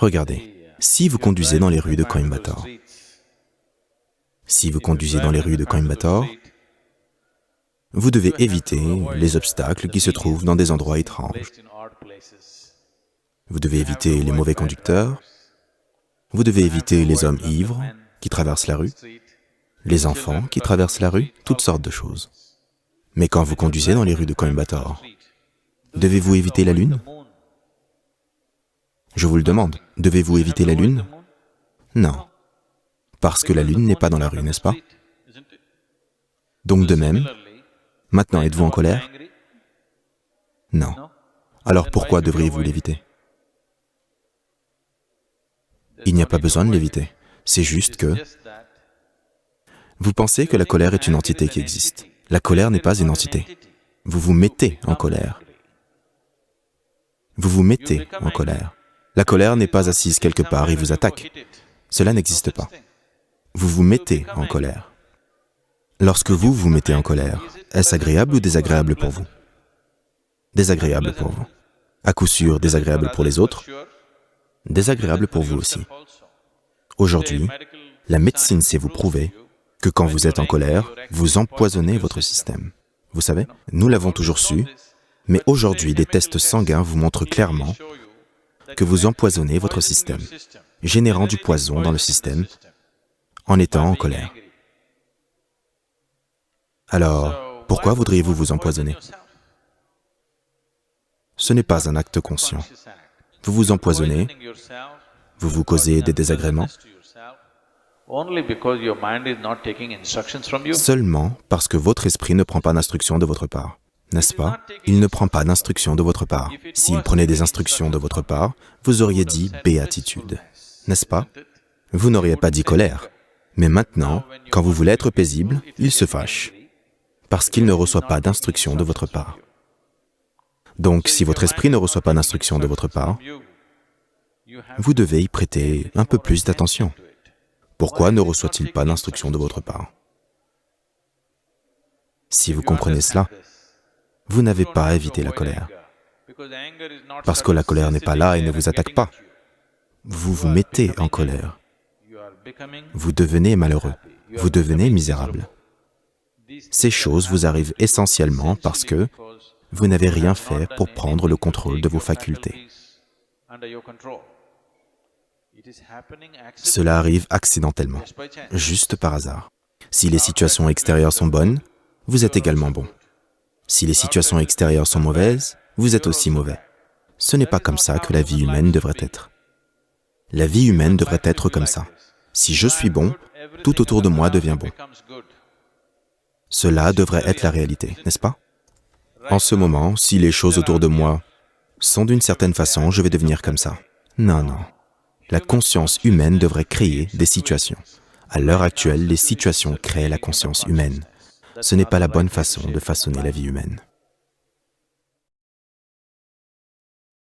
Regardez, si vous conduisez dans les rues de Coimbatore, vous devez éviter les obstacles qui se trouvent dans des endroits étranges. Vous devez éviter les mauvais conducteurs, vous devez éviter les hommes ivres qui traversent la rue, les enfants qui traversent la rue, toutes sortes de choses. Mais quand vous conduisez dans les rues de Coimbatore, devez-vous éviter la lune? Je vous le demande, devez-vous éviter la lune? Non, parce que la lune n'est pas dans la rue, n'est-ce pas? Donc de même, maintenant êtes-vous en colère? Non. Alors pourquoi devriez-vous l'éviter? Il n'y a pas besoin de l'éviter, c'est juste que vous pensez que la colère est une entité qui existe. La colère n'est pas une entité. Vous vous mettez en colère. Vous vous mettez en colère. La colère n'est pas assise quelque part et vous attaque. Cela n'existe pas. Vous vous mettez en colère. Lorsque vous vous mettez en colère, est-ce agréable ou désagréable pour vous? Désagréable pour vous. À coup sûr, désagréable pour les autres, désagréable pour vous aussi. Aujourd'hui, la médecine sait vous prouver que quand vous êtes en colère, vous empoisonnez votre système. Vous savez, nous l'avons toujours su, mais aujourd'hui, des tests sanguins vous montrent clairement que vous empoisonnez votre système, générant du poison dans le système en étant en colère. Alors, pourquoi voudriez-vous vous empoisonner? Ce n'est pas un acte conscient. Vous vous empoisonnez, vous vous causez des désagréments, seulement parce que votre esprit ne prend pas d'instruction de votre part. N'est-ce pas? Il ne prend pas d'instruction de votre part. S'il prenait des instructions de votre part, vous auriez dit béatitude. N'est-ce pas? Vous n'auriez pas dit colère. Mais maintenant, quand vous voulez être paisible, il se fâche, parce qu'il ne reçoit pas d'instruction de votre part. Donc, si votre esprit ne reçoit pas d'instruction de votre part, vous devez y prêter un peu plus d'attention. Pourquoi ne reçoit-il pas d'instruction de votre part? Si vous comprenez cela, vous n'avez pas à éviter la colère, parce que la colère n'est pas là et ne vous attaque pas. Vous vous mettez en colère. Vous devenez malheureux, vous devenez misérable. Ces choses vous arrivent essentiellement parce que vous n'avez rien fait pour prendre le contrôle de vos facultés. Cela arrive accidentellement, juste par hasard. Si les situations extérieures sont bonnes, vous êtes également bon. Si les situations extérieures sont mauvaises, vous êtes aussi mauvais. Ce n'est pas comme ça que la vie humaine devrait être. La vie humaine devrait être comme ça. Si je suis bon, tout autour de moi devient bon. Cela devrait être la réalité, n'est-ce pas? En ce moment, si les choses autour de moi sont d'une certaine façon, je vais devenir comme ça. Non, non. La conscience humaine devrait créer des situations. À l'heure actuelle, les situations créent la conscience humaine. Ce n'est pas la bonne façon de façonner la vie humaine.